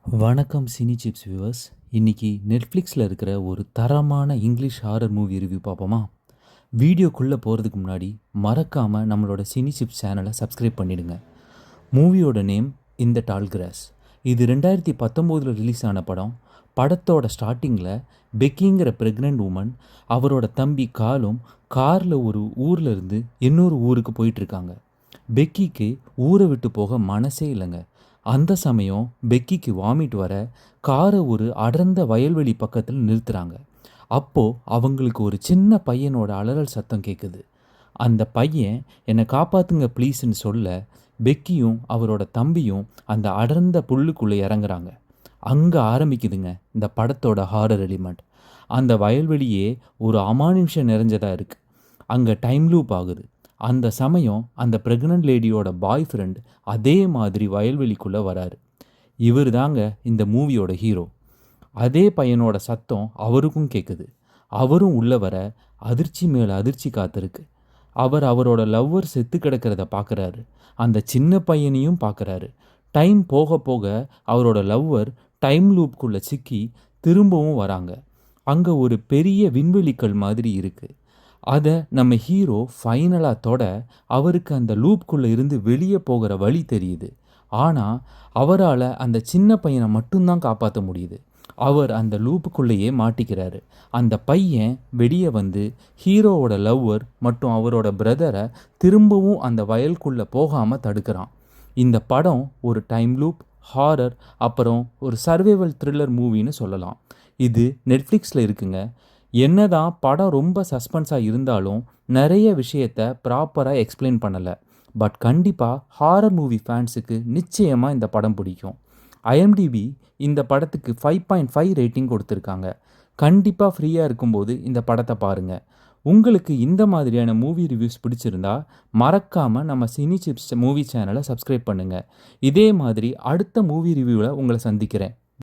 வணக்கம் cine chips viewers. இன்றைக்கி நெட்ஃப்ளிக்ஸில் இருக்கிற ஒரு தரமான இங்கிலீஷ் ஹாரர் மூவி ரிவ்யூ பார்ப்போமா? வீடியோக்குள்ளே போகிறதுக்கு முன்னாடி மறக்காமல் நம்மளோட சினி சிப்ஸ் சேனலை சப்ஸ்கிரைப் பண்ணிடுங்க. மூவியோட நேம் இந்த டால் கிராஸ். இது 2019 ரிலீஸ் ஆன படம். படத்தோட ஸ்டார்டிங்கில் பெக்கிங்கிற ப்ரெக்னென்ட் உமன் அவரோட தம்பி காலும் காரில் ஒரு ஊரில் இருந்து இன்னொரு ஊருக்கு போயிட்டுருக்காங்க. பெக்கிக்கு ஊரை விட்டு போக மனசே இல்லைங்க. அந்த சமயம் பெக்கிக்கு வாமிட் வர காரை ஒரு அடர்ந்த வயல்வெளி பக்கத்தில் நிறுத்துகிறாங்க. அப்போது அவங்களுக்கு ஒரு சின்ன பையனோட அலறல் சத்தம் கேட்குது. அந்த பையன் என்னை காப்பாற்றுங்க ப்ளீஸ்ன்னு சொல்ல பெக்கியும் அவரோட தம்பியும் அந்த அடர்ந்த புல்லுக்குள்ளே இறங்குறாங்க. அங்கே ஆரம்பிக்குதுங்க இந்த படத்தோட ஹாரர் எலிமெண்ட். அந்த வயல்வெளியே ஒரு அமானுஷம் நிறைஞ்சதாக இருக்குது. அங்கே டைம் லூப் ஆகுது. அந்த சமயம் அந்த ப்ரெக்னென்ட் லேடியோட பாய் ஃப்ரெண்ட் அதே மாதிரி வயல்வெளிக்குள்ளே வராரு. இவர் தாங்க இந்த மூவியோட ஹீரோ. அதே பையனோட சத்தம் அவருக்கும் கேட்குது. அவரும் உள்ளே வர அதிர்ச்சி மேலே அதிர்ச்சி காத்திருக்கு. அவர் அவரோட லவ்வர் செத்து கிடக்கிறத பார்க்குறாரு. அந்த சின்ன பையனையும் பார்க்குறாரு. டைம் போக போக அவரோட லவ்வர் டைம் லூப்குள்ளே சிக்கி திரும்பவும் வராங்க. அங்கே ஒரு பெரிய விண்வெளிக்கல் மாதிரி இருக்குது. அதை நம்ம ஹீரோ ஃபைனலாக தொட அவருக்கு அந்த லூப்குள்ளே இருந்து வெளியே போகிற வழி தெரியுது. ஆனால் அவரால் அந்த சின்ன பையனை மட்டும்தான் காப்பாற்ற முடியுது. அவர் அந்த லூப்புக்குள்ளேயே மாட்டிக்கிறாரு. அந்த பையன் வெளியே வந்து ஹீரோவோட லவ்வர் மற்றும் அவரோட பிரதரை திரும்பவும் அந்த வயலுக்குள்ளே போகாமல் தடுக்கிறான். இந்த படம் ஒரு டைம் லூப், ஹாரர், அப்புறம் ஒரு சர்வைவல் த்ரில்லர் மூவின்னு சொல்லலாம். இது நெட்ஃப்ளிக்ஸில் இருக்குங்க. என்னதான் படம் ரொம்ப சஸ்பென்ஸாக இருந்தாலும் நிறைய விஷயத்தை ப்ராப்பராக எக்ஸ்பிளைன் பண்ணலை. பட் கண்டிப்பாக ஹாரர் மூவி ஃபேன்ஸுக்கு நிச்சயமாக இந்த படம் பிடிக்கும். ஐஎம்டிபி இந்த படத்துக்கு 5.5 ரேட்டிங் கொடுத்துருக்காங்க. கண்டிப்பாக ஃப்ரீயாக இருக்கும்போது இந்த படத்தை பாருங்கள். உங்களுக்கு இந்த மாதிரியான மூவி ரிவ்யூஸ் பிடிச்சிருந்தா மறக்காமல் நம்ம சினி சிப்ஸ் மூவி சேனலை சப்ஸ்கிரைப் பண்ணுங்கள். இதே மாதிரி அடுத்த மூவி ரிவ்யூவில் உங்களை சந்திக்கிறேன்.